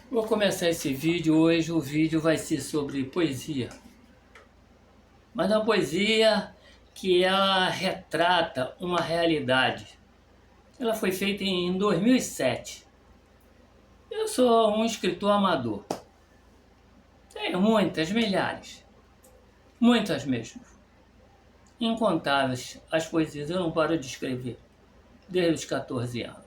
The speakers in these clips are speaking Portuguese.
Vou começar esse vídeo hoje. O vídeo vai ser sobre poesia, mas é uma poesia que ela retrata uma realidade. Ela foi feita em 2007. Eu sou um escritor amador. Tenho muitas, milhares, muitas mesmo, incontáveis as poesias. Eu não paro de escrever desde os 14 anos.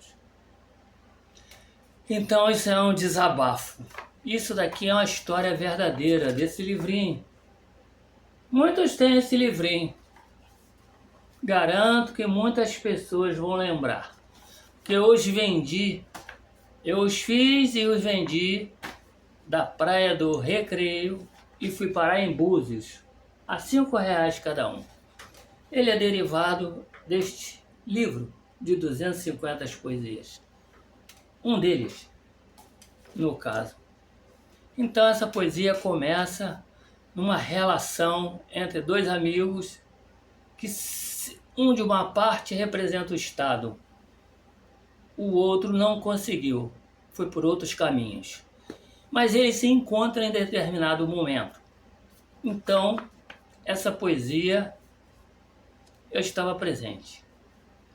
Então isso é um desabafo. Isso daqui é uma história verdadeira desse livrinho. Muitos têm esse livrinho. Garanto que muitas pessoas vão lembrar. Que eu os vendi, eu os fiz e os vendi da Praia do Recreio e fui parar em Búzios, a R$ 5 cada um. Ele é derivado deste livro de 250 poesias. Um deles, no caso. Então essa poesia começa numa relação entre dois amigos que um de uma parte representa o Estado, o outro não conseguiu, foi por outros caminhos. Mas eles se encontram em determinado momento. Então, essa poesia eu estava presente.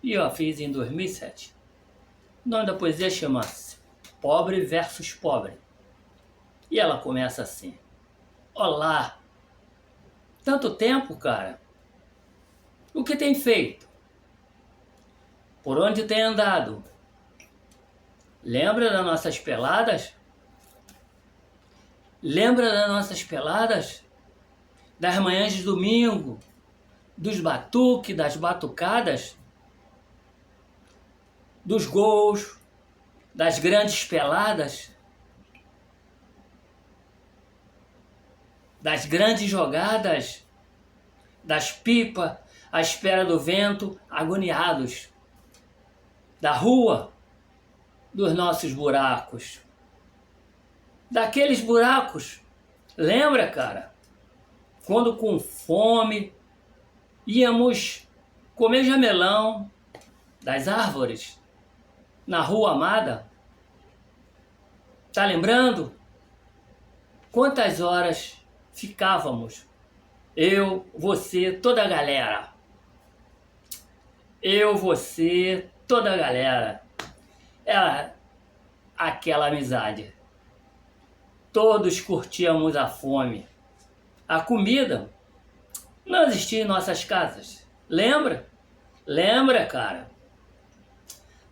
E eu a fiz em 2007. O nome da poesia chama-se Pobre versus Pobre. E ela começa assim: Olá! Tanto tempo, cara! O que tem feito? Por onde tem andado? Lembra das nossas peladas? Lembra das nossas peladas? Das manhãs de domingo? Dos batuques, das batucadas? Dos gols? Das grandes peladas? Das grandes jogadas? Das pipas à espera do vento, agoniados? Da rua? Dos nossos buracos? Daqueles buracos, lembra, cara? Quando com fome íamos comer jamelão das árvores na rua amada? Tá lembrando? Quantas horas ficávamos? Eu, você, toda a galera. Eu, você, toda a galera. Era aquela amizade. Todos curtíamos a fome. A comida não existia em nossas casas. Lembra? Lembra, cara?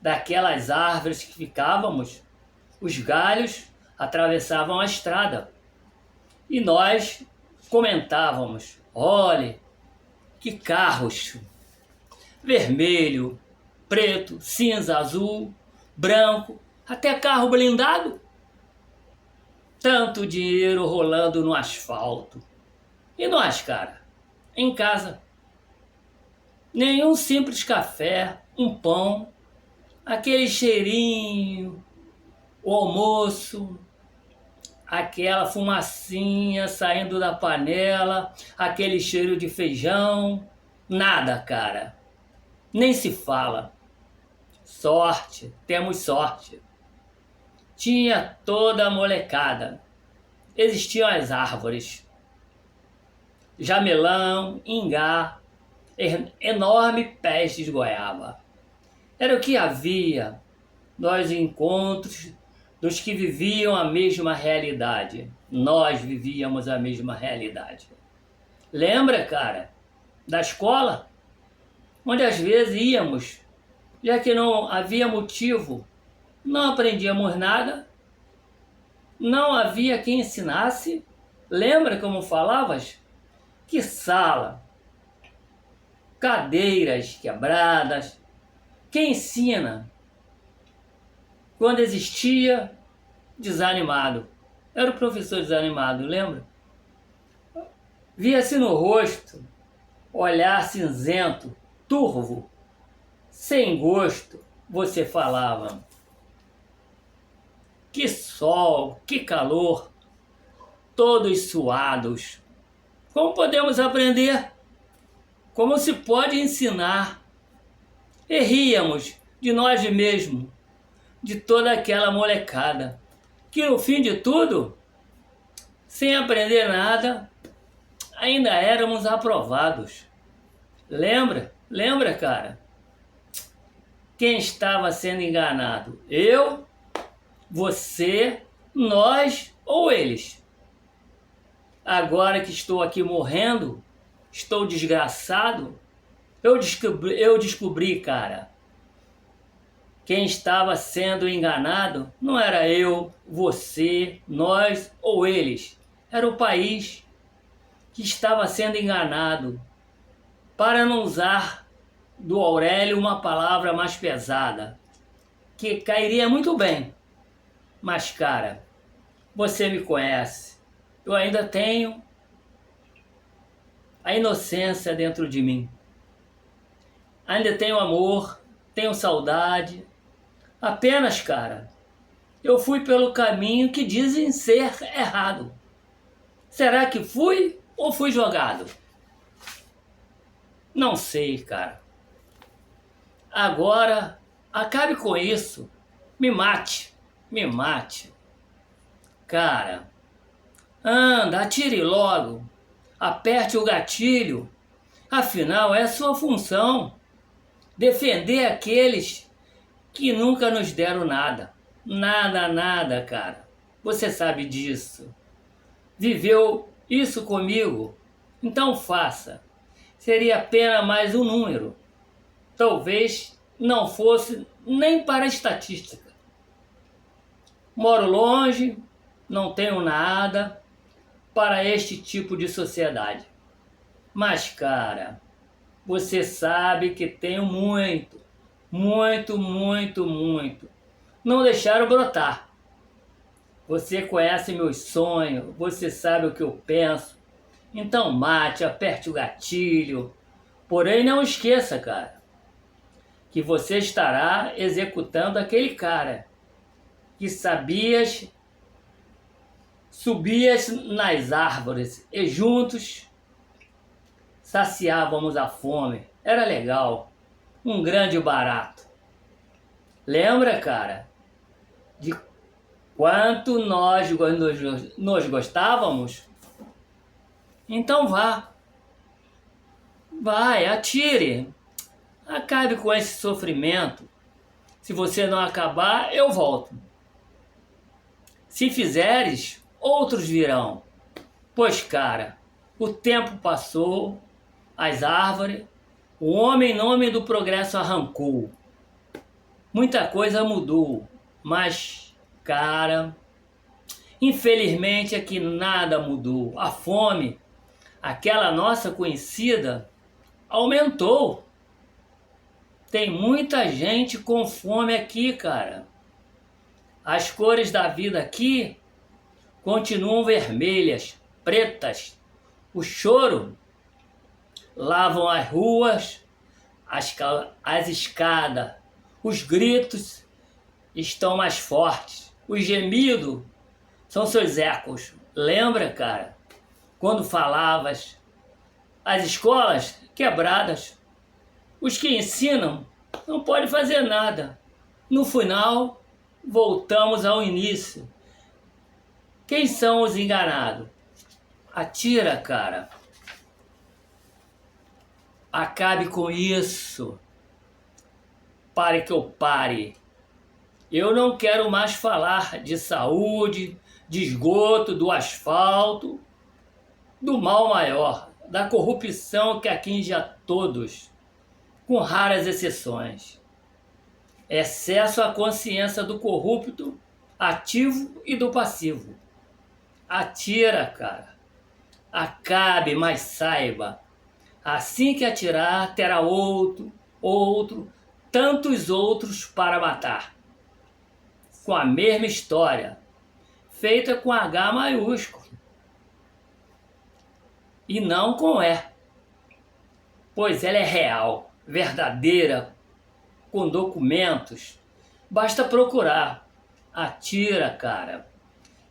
Daquelas árvores que ficávamos, os galhos atravessavam a estrada. E nós comentávamos: olhe, que carros! Vermelho, preto, cinza, azul, branco, até carro blindado. Tanto dinheiro rolando no asfalto. E nós, cara, em casa, nenhum simples café, um pão, aquele cheirinho, o almoço, aquela fumacinha saindo da panela, aquele cheiro de feijão, nada, cara. Nem se fala. Sorte, temos sorte. Tinha toda a molecada. Existiam as árvores. Jamelão, ingá, enorme pés de goiaba. Era o que havia nos encontros dos que viviam a mesma realidade. Nós vivíamos a mesma realidade. Lembra, cara, da escola? Onde às vezes íamos, já que não havia motivo, não aprendíamos nada, não havia quem ensinasse. Lembra como falavas? Que sala, cadeiras quebradas. Quem ensina? Quando existia, desanimado. Era o professor desanimado, lembra? Via-se no rosto, olhar cinzento, turvo, sem gosto, você falava. Que sol, que calor, todos suados. Como podemos aprender? Como se pode ensinar? E ríamos de nós mesmos, de toda aquela molecada que no fim de tudo, sem aprender nada, ainda éramos aprovados. Lembra? Lembra, cara? Quem estava sendo enganado? Eu, você, nós ou eles? Agora que estou aqui morrendo, estou desgraçado, eu descobri, cara, quem estava sendo enganado não era eu, você, nós ou eles. Era o país que estava sendo enganado. Para não usar do Aurélio uma palavra mais pesada, que cairia muito bem. Mas, cara, você me conhece. Eu ainda tenho a inocência dentro de mim. Ainda tenho amor, tenho saudade. Apenas, cara, eu fui pelo caminho que dizem ser errado. Será que fui ou fui jogado? Não sei, cara. Agora, acabe com isso. Me mate. Me mate. Cara, anda, atire logo. Aperte o gatilho. Afinal, é sua função. Defender aqueles que nunca nos deram nada. Nada, nada, cara. Você sabe disso. Viveu isso comigo. Então faça. Seria apenas mais um número. Talvez não fosse nem para a estatística. Moro longe, não tenho nada para este tipo de sociedade. Mas, cara, você sabe que tenho muito, muito, muito, muito. Não deixaram brotar. Você conhece meus sonhos, você sabe o que eu penso. Então mate, aperte o gatilho. Porém, não esqueça, cara, que você estará executando aquele cara que subias nas árvores e juntos saciávamos a fome. Era legal, um grande barato. Lembra, cara, de quanto nós gostávamos? Então vai, atire. Acabe com esse sofrimento. Se você não acabar, eu volto. Se fizeres, outros virão. Pois, cara, o tempo passou, as árvores, o homem em nome do progresso arrancou. Muita coisa mudou, mas, cara, infelizmente é que nada mudou. A fome, aquela nossa conhecida, aumentou. Tem muita gente com fome aqui, cara. As cores da vida aqui continuam vermelhas, pretas. O choro lavam as ruas, as escadas. Os gritos estão mais fortes. Os gemidos são seus ecos. Lembra, cara? Quando falavas, as escolas quebradas. Os que ensinam não podem fazer nada. No final, voltamos ao início. Quem são os enganados? Atira, cara. Acabe com isso. Pare que eu pare. Eu não quero mais falar de saúde, de esgoto, do asfalto, do mal maior, da corrupção que atinge a todos, com raras exceções. Excesso à consciência do corrupto, ativo e do passivo. Atira, cara. Acabe, mas saiba. Assim que atirar, terá outro, tantos outros para matar. Com a mesma história, feita com H maiúsculo. E não com E. Pois ela é real, verdadeira, com documentos. Basta procurar. Atira, cara.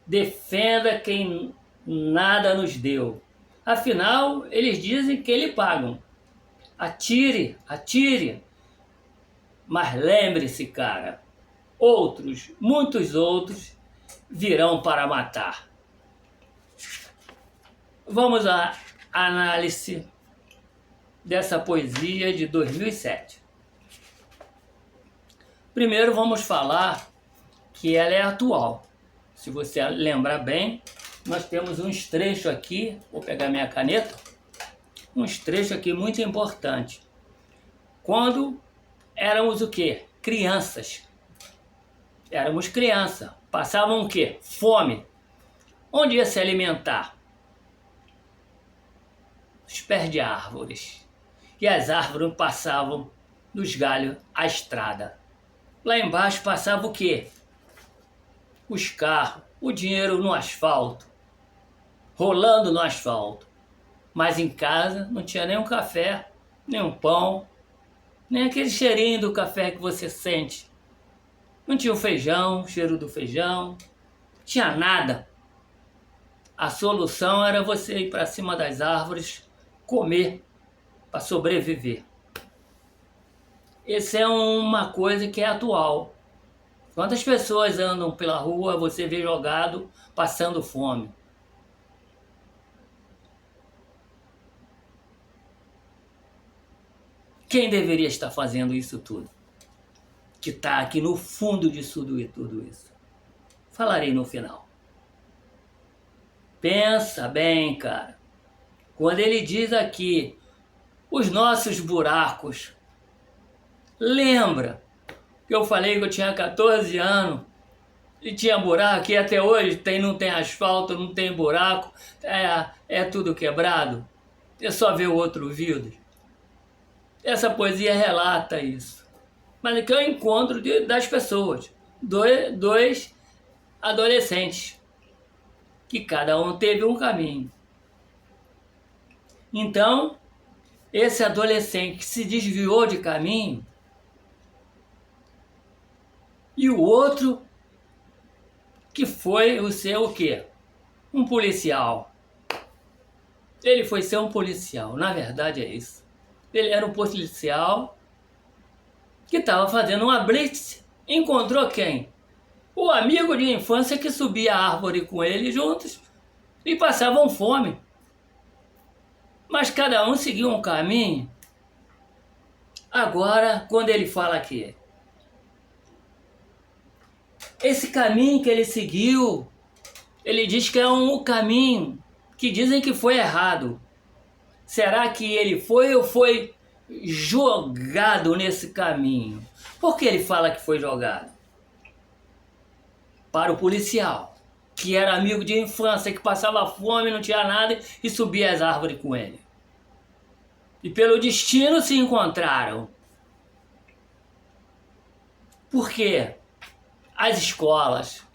Defenda quem nada nos deu. Afinal, eles dizem que lhe pagam. Atire, atire. Mas lembre-se, cara, outros, muitos outros, virão para matar. Vamos à análise dessa poesia de 2007. Primeiro vamos falar que ela é atual. Se você lembrar bem, nós temos uns trechos aqui, vou pegar minha caneta, uns trechos aqui muito importantes. Quando éramos o quê? Crianças. Éramos crianças. Passavam o quê? Fome. Onde ia se alimentar? Os pés de árvores. E as árvores passavam dos galhos à estrada. Lá embaixo passava o quê? Os carros, o dinheiro no asfalto, rolando no asfalto. Mas em casa não tinha nem um café, nem um pão, nem aquele cheirinho do café que você sente. Não tinha o feijão, o cheiro do feijão, não tinha nada. A solução era você ir para cima das árvores, comer, para sobreviver. Essa é uma coisa que é atual. Quantas pessoas andam pela rua, você vê jogado, passando fome? Quem deveria estar fazendo isso tudo? Que está aqui no fundo de tudo isso. Falarei no final. Pensa bem, cara. Quando ele diz aqui, os nossos buracos. Lembra que eu falei que eu tinha 14 anos e tinha buraco e até hoje não tem asfalto, não tem buraco, é tudo quebrado? É só ver o outro vídeo. Essa poesia relata isso. Mas aqui é o encontro das pessoas. Dois adolescentes. Que cada um teve um caminho. Então, esse adolescente que se desviou de caminho e o outro que foi o seu o quê? Um policial. Ele foi ser um policial. Na verdade é isso. Ele era um policial que estava fazendo uma blitz. Encontrou quem? O amigo de infância que subia a árvore com ele juntos e passavam fome. Mas cada um seguiu um caminho. Agora, quando ele fala aqui, esse caminho que ele seguiu, ele diz que é um caminho que dizem que foi errado. Será que ele foi ou foi jogado nesse caminho? Por que ele fala que foi jogado? Para o policial, que era amigo de infância, que passava fome, não tinha nada e subia as árvores com ele. E pelo destino se encontraram. Por quê? As escolas.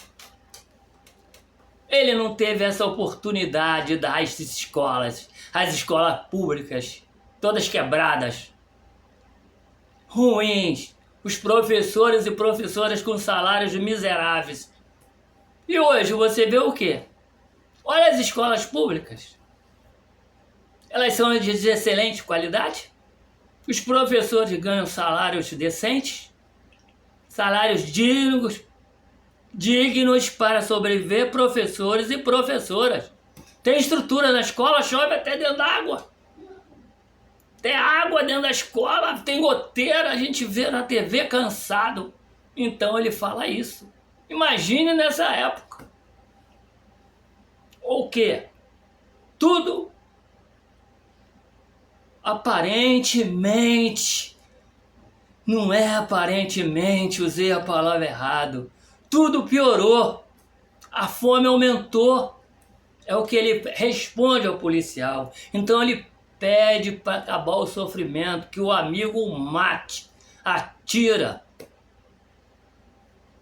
Ele não teve essa oportunidade das escolas. As escolas públicas, todas quebradas, ruins. Os professores e professoras com salários miseráveis. E hoje você vê o quê? Olha as escolas públicas. Elas são de excelente qualidade. Os professores ganham salários decentes, salários dignos para sobreviver, professores e professoras. Tem estrutura na escola, chove até dentro da água. Tem água dentro da escola, tem goteira, a gente vê na TV cansado. Então ele fala isso. Imagine nessa época. O quê? Tudo aparentemente, não é aparentemente, usei a palavra errado. Tudo piorou. A fome aumentou. É o que ele responde ao policial. Então ele pede para acabar o sofrimento, que o amigo o mate, atira.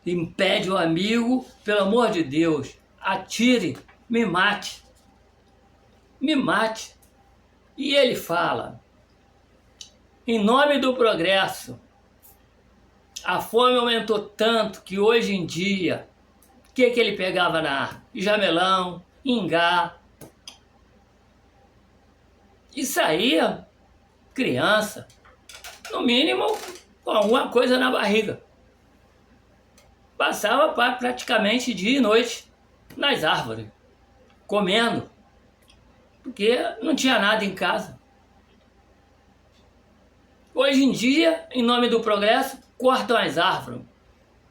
Impede o amigo, pelo amor de Deus, atire, me mate. Me mate. E ele fala, em nome do progresso, a fome aumentou tanto que hoje em dia, o que ele pegava na árvore? Jamelão, ingá. E saía criança, no mínimo com alguma coisa na barriga. Passava praticamente dia e noite nas árvores, comendo, porque não tinha nada em casa. Hoje em dia, em nome do progresso, cortam as árvores.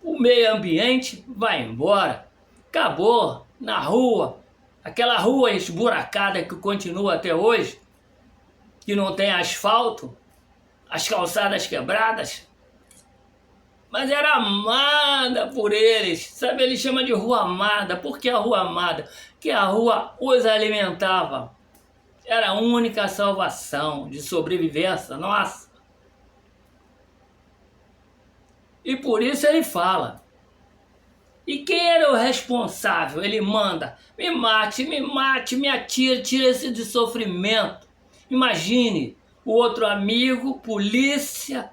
O meio ambiente vai embora. Acabou na rua, aquela rua esburacada que continua até hoje, que não tem asfalto, as calçadas quebradas, mas era amada por eles, sabe? Ele chama de rua amada. Por que a rua amada? Que a rua os alimentava. Era a única salvação de sobrevivência, nossa. E por isso ele fala. E quem era o responsável? Ele manda, me mate, me atire, tire esse de sofrimento. Imagine, o outro amigo, polícia,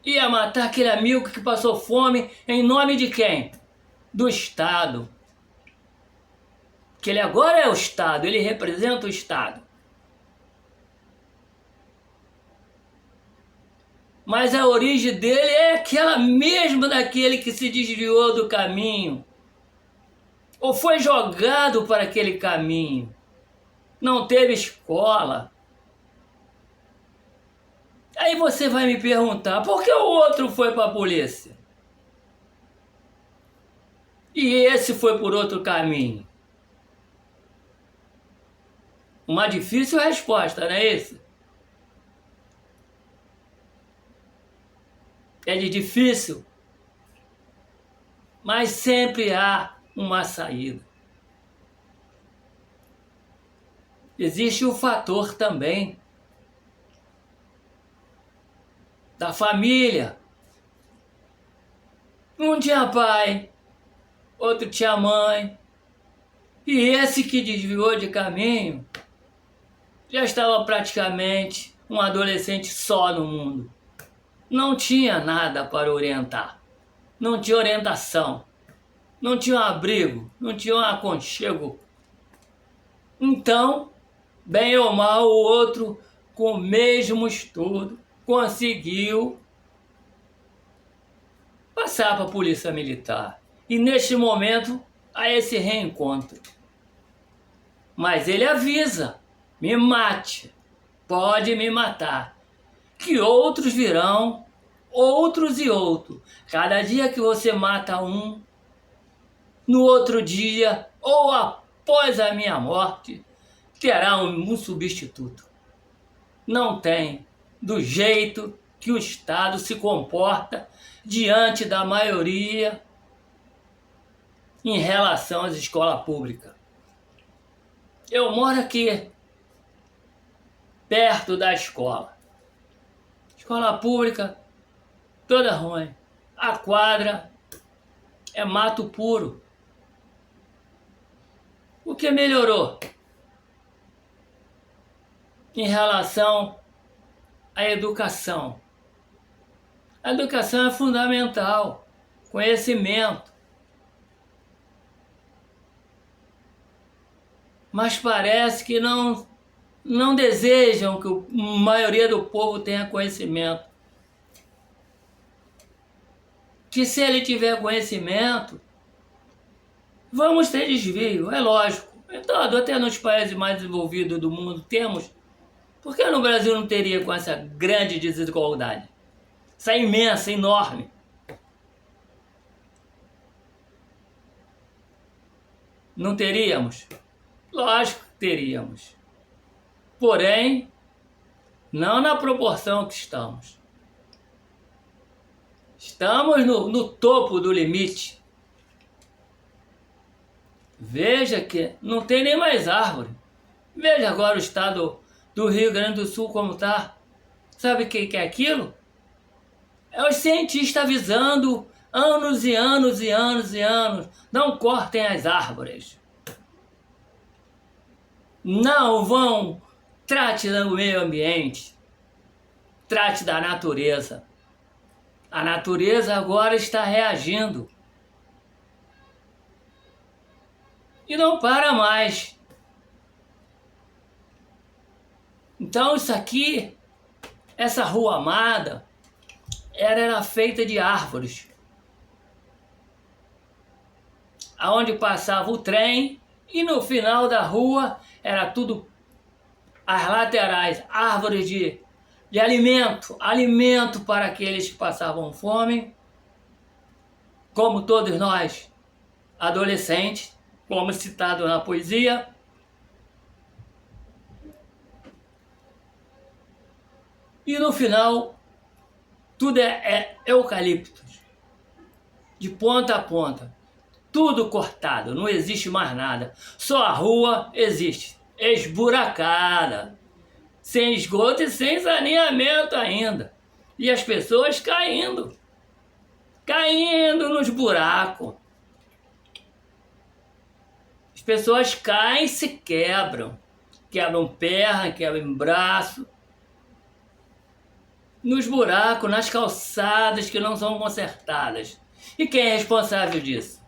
ia matar aquele amigo que passou fome em nome de quem? Do Estado. Que ele agora é o Estado, ele representa o Estado. Mas a origem dele é aquela mesma daquele que se desviou do caminho, ou foi jogado para aquele caminho, não teve escola. Aí você vai me perguntar, por que o outro foi para a polícia? E esse foi por outro caminho? Uma difícil resposta, não é isso? É de difícil, mas sempre há uma saída. Existe o fator também da família. Um tinha pai, outro tinha mãe, e esse que desviou de caminho já estava praticamente um adolescente só no mundo. Não tinha nada para orientar, não tinha orientação, não tinha um abrigo, não tinha um aconchego. Então, bem ou mal, o outro, com o mesmo estudo, conseguiu passar para a polícia militar. E neste momento, há esse reencontro. Mas ele avisa, me mate, pode me matar, que outros virão, outros e outros. Cada dia que você mata um, no outro dia, ou após a minha morte, terá um substituto. Não tem, do jeito que o Estado se comporta diante da maioria em relação às escolas públicas. Eu moro aqui, perto da escola. Escola pública, toda ruim. A quadra é mato puro. O que melhorou em relação à educação? A educação é fundamental, conhecimento. Mas parece que não desejam que a maioria do povo tenha conhecimento. Que se ele tiver conhecimento, vamos ter desvio, é lógico. Então, até nos países mais desenvolvidos do mundo temos. Por que no Brasil não teria com essa grande desigualdade? Essa imensa, enorme. Não teríamos? Lógico que teríamos. Porém, não na proporção que estamos. Estamos no topo do limite. Veja que não tem nem mais árvore. Veja agora o estado do Rio Grande do Sul como está. Sabe o que é aquilo? É os cientistas avisando anos e anos e anos e anos. Não cortem as árvores. Não vão. Trate do meio ambiente. Trate da natureza. A natureza agora está reagindo. E não para mais. Então isso aqui, essa rua amada, era feita de árvores. aonde passava o trem, e no final da rua era tudo, as laterais, árvores de alimento, alimento para aqueles que passavam fome, como todos nós, adolescentes, como citado na poesia. E no final, tudo é eucaliptos, de ponta a ponta, tudo cortado, não existe mais nada, só a rua existe, esburacada, sem esgoto e sem saneamento ainda, e as pessoas caindo nos buracos. As pessoas caem e se quebram perna, quebram braço, nos buracos, nas calçadas que não são consertadas. E quem é responsável disso?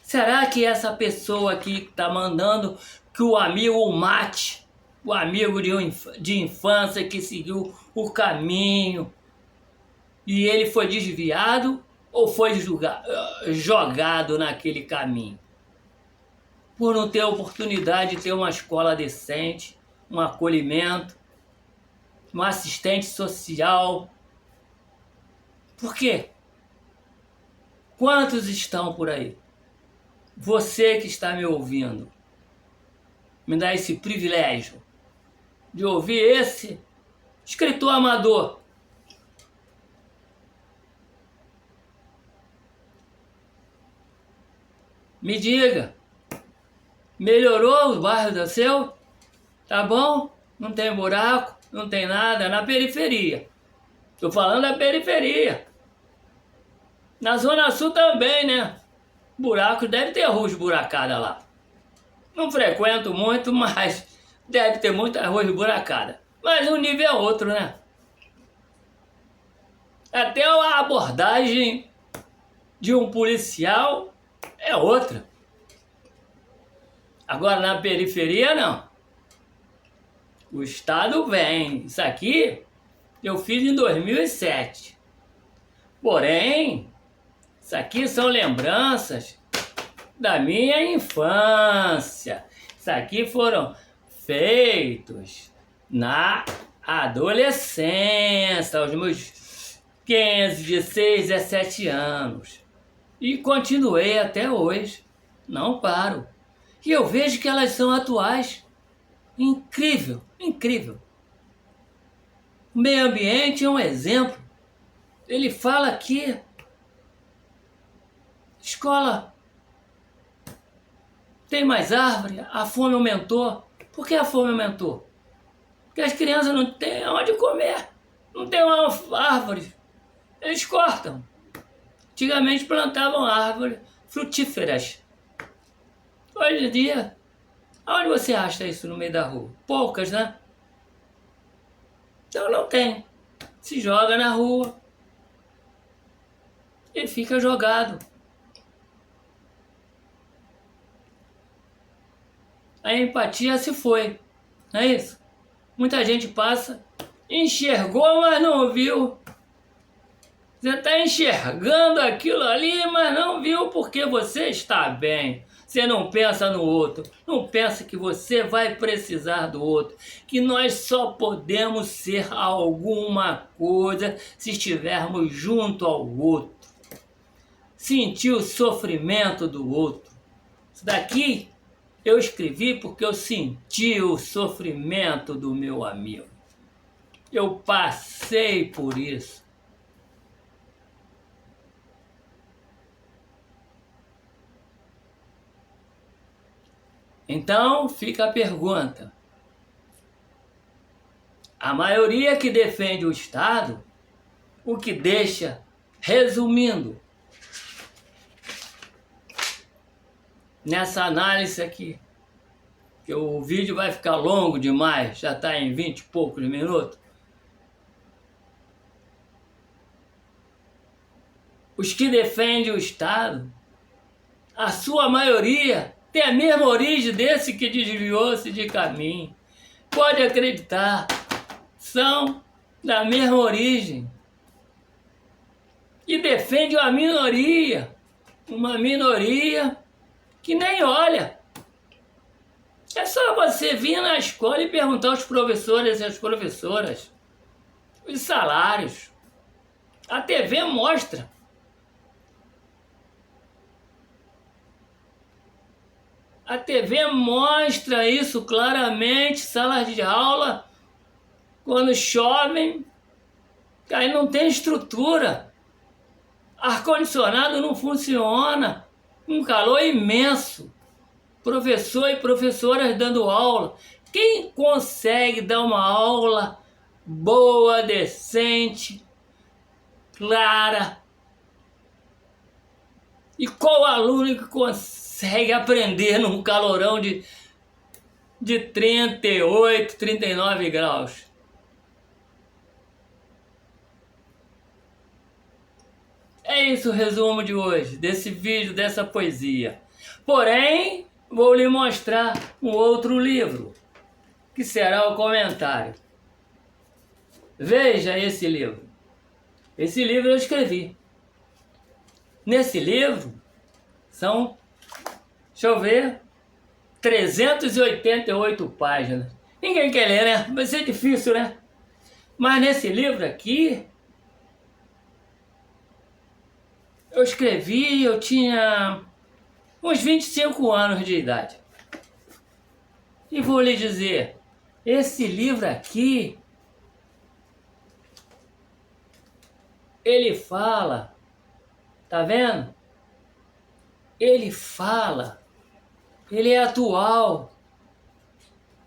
Será que essa pessoa aqui que está mandando que o amigo o mate, o amigo de infância que seguiu o caminho, e ele foi desviado ou foi jogado naquele caminho? Por não ter oportunidade de ter uma escola decente, um acolhimento, um assistente social. Por quê? Quantos estão por aí? Você que está me ouvindo, me dá esse privilégio de ouvir esse escritor amador. Me diga, melhorou o bairro do seu? Tá bom? Não tem buraco, não tem nada, na periferia. Tô falando da periferia. Na Zona Sul também, né? Buraco, deve ter rua esburacada lá. Não frequento muito, mas deve ter muita rua esburacada. Mas o nível é outro, né? Até a abordagem de um policial é outra. Agora na periferia não. O Estado vem. Isso aqui eu fiz em 2007. Porém, isso aqui são lembranças da minha infância. Isso aqui foram feitos na adolescência, aos meus 15, 16, 17 anos. E continuei até hoje. Não paro. E eu vejo que elas são atuais. Incrível, incrível. O meio ambiente é um exemplo. Ele fala aqui, escola tem mais árvore, a fome aumentou. Por que a fome aumentou? Porque as crianças não têm onde comer, não tem uma árvore, eles cortam. Antigamente plantavam árvores frutíferas. Hoje em dia, aonde você acha isso no meio da rua? Poucas, né? Então não tem. Se joga na rua e fica jogado. A empatia se foi, não é isso? Muita gente passa, enxergou, mas não viu. Você está enxergando aquilo ali, mas não viu porque você está bem. Você não pensa no outro, não pensa que você vai precisar do outro, que nós só podemos ser alguma coisa se estivermos junto ao outro. Sentir o sofrimento do outro. Isso daqui eu escrevi porque eu senti o sofrimento do meu amigo. Eu passei por isso. Então fica a pergunta. A maioria que defende o Estado, o que deixa, resumindo, nessa análise aqui, que o vídeo vai ficar longo demais, já está em 20 e poucos minutos. Os que defendem o Estado, a sua maioria tem a mesma origem desse que desviou-se de caminho. Pode acreditar, são da mesma origem. E defende a minoria. uma minoria que nem olha. É só você vir na escola e perguntar aos professores e às professoras os salários. A TV mostra. A TV mostra isso claramente, salas de aula, quando chovem, aí não tem estrutura. Ar-condicionado não funciona, um calor imenso. Professor e professoras dando aula. Quem consegue dar uma aula boa, decente, clara? E qual aluno que consegue aprender num calorão de 38, 39 graus? É isso o resumo de hoje, desse vídeo, dessa poesia. Porém, vou lhe mostrar um outro livro, que será o comentário. Veja esse livro. Esse livro eu escrevi. Nesse livro, são, deixa eu ver, 388 páginas. Ninguém quer ler, né? Vai ser difícil, né? Mas nesse livro aqui, eu escrevi, eu tinha uns 25 anos de idade. E vou lhe dizer, esse livro aqui, ele fala, tá vendo? Ele fala, ele é atual.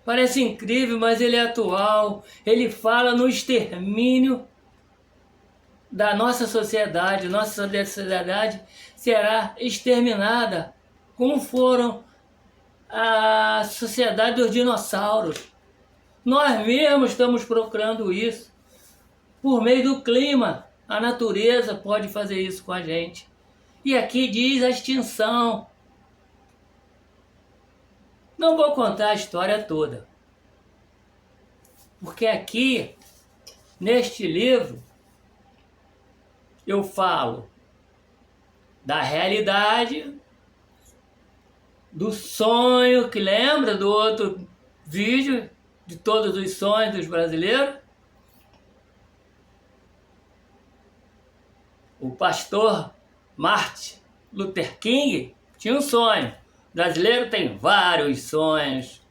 Parece incrível, mas ele é atual. Ele fala no extermínio da nossa sociedade. Nossa sociedade será exterminada, como foram a sociedade dos dinossauros. Nós mesmos estamos procurando isso. Por meio do clima, a natureza pode fazer isso com a gente. E aqui diz a extinção. Não vou contar a história toda, porque aqui, neste livro, eu falo da realidade, do sonho, que lembra do outro vídeo, de todos os sonhos dos brasileiros? O pastor Martin Luther King tinha um sonho. O brasileiro tem vários sonhos.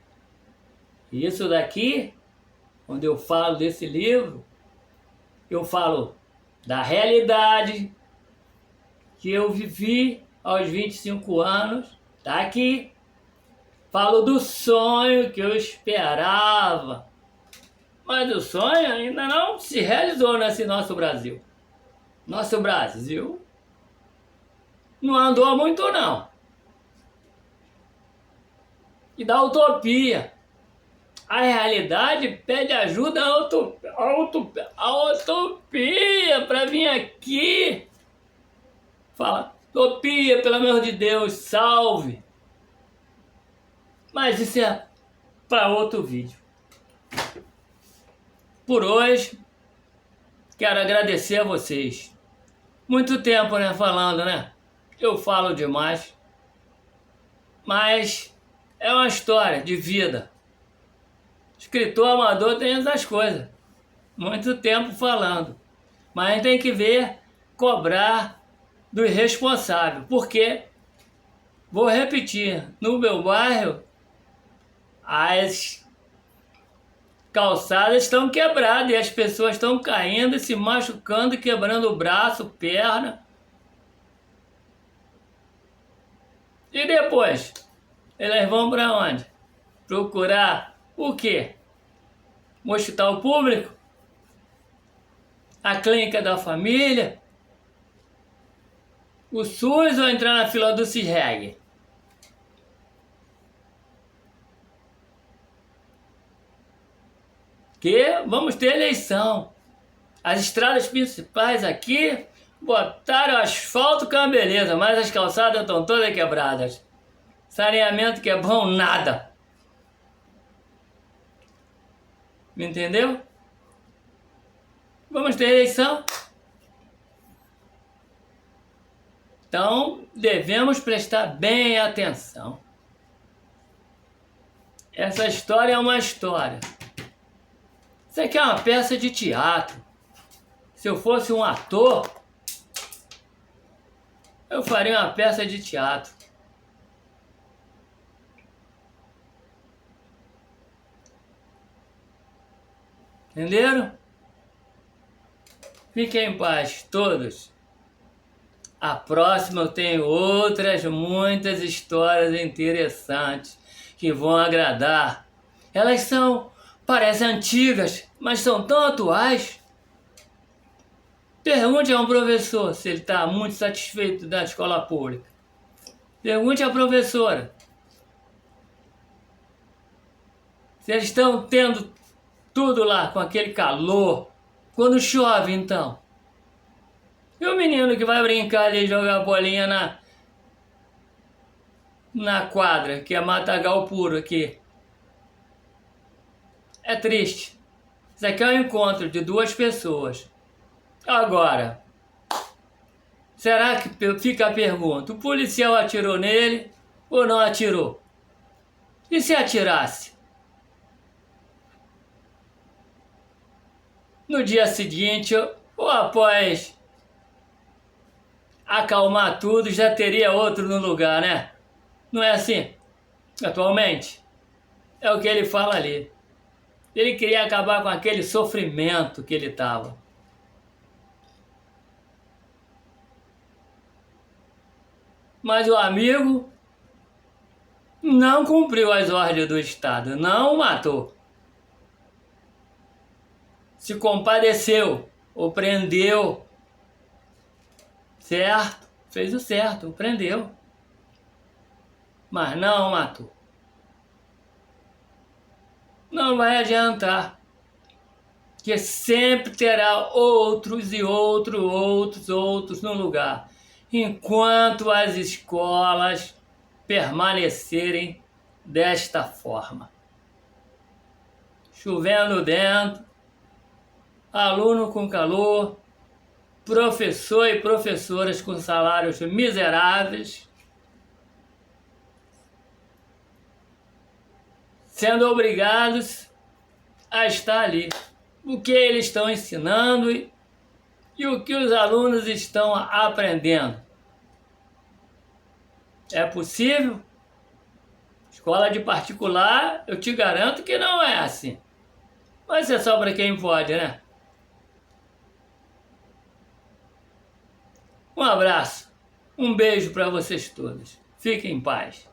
E isso daqui, quando eu falo desse livro, eu falo da realidade que eu vivi aos 25 anos, tá aqui. Falo do sonho que eu esperava, mas o sonho ainda não se realizou nesse nosso Brasil. Nosso Brasil não andou muito, não. E da utopia. A realidade pede ajuda à utopia para vir aqui. Fala, utopia, pelo amor de Deus, salve. Mas isso é para outro vídeo. Por hoje, quero agradecer a vocês. Muito tempo, né, falando, né? Eu falo demais. Mas é uma história de vida. Escritor amador tem essas coisas. Muito tempo falando. Mas a gente tem que ver, cobrar dos responsáveis. Porque, vou repetir, no meu bairro, as calçadas estão quebradas e as pessoas estão caindo, se machucando, quebrando o braço, perna. E depois, eles vão para onde? Procurar o quê? Um hospital público? A clínica da família? O SUS ou entrar na fila do CISREG? Que vamos ter eleição. As estradas principais aqui botaram asfalto, que é uma beleza, mas as calçadas estão todas quebradas. Saneamento que é bom, nada. Me entendeu? Vamos ter eleição. Então, devemos prestar bem atenção. Essa história é uma história. Isso aqui é uma peça de teatro. Se eu fosse um ator, eu faria uma peça de teatro. Entenderam? Fiquem em paz, todos. A próxima eu tenho outras muitas histórias interessantes que vão agradar. Elas parecem antigas, mas são tão atuais. Pergunte a um professor se ele está muito satisfeito da escola pública. Pergunte à professora se eles estão tendo tudo lá com aquele calor. Quando chove, então. E o menino que vai brincar ali, jogar bolinha na quadra, que é matagal puro aqui. É triste. Isso aqui é um encontro de duas pessoas. Agora, será que fica a pergunta, o policial atirou nele ou não atirou? E se atirasse? No dia seguinte, ou após acalmar tudo, já teria outro no lugar, né? Não é assim? Atualmente. É o que ele fala ali. Ele queria acabar com aquele sofrimento que ele estava. Mas o amigo não cumpriu as ordens do Estado, não o matou. Se compadeceu, o prendeu. Certo, fez o certo, o prendeu. Mas não o matou. Não vai adiantar, que sempre terá outros e outros no lugar, enquanto as escolas permanecerem desta forma. Chovendo dentro, aluno com calor, professor e professoras com salários miseráveis, sendo obrigados a estar ali. O que eles estão ensinando e o que os alunos estão aprendendo. É possível? Escola de particular, eu te garanto que não é assim. Mas é só para quem pode, né? Um abraço, um beijo para vocês todos. Fiquem em paz.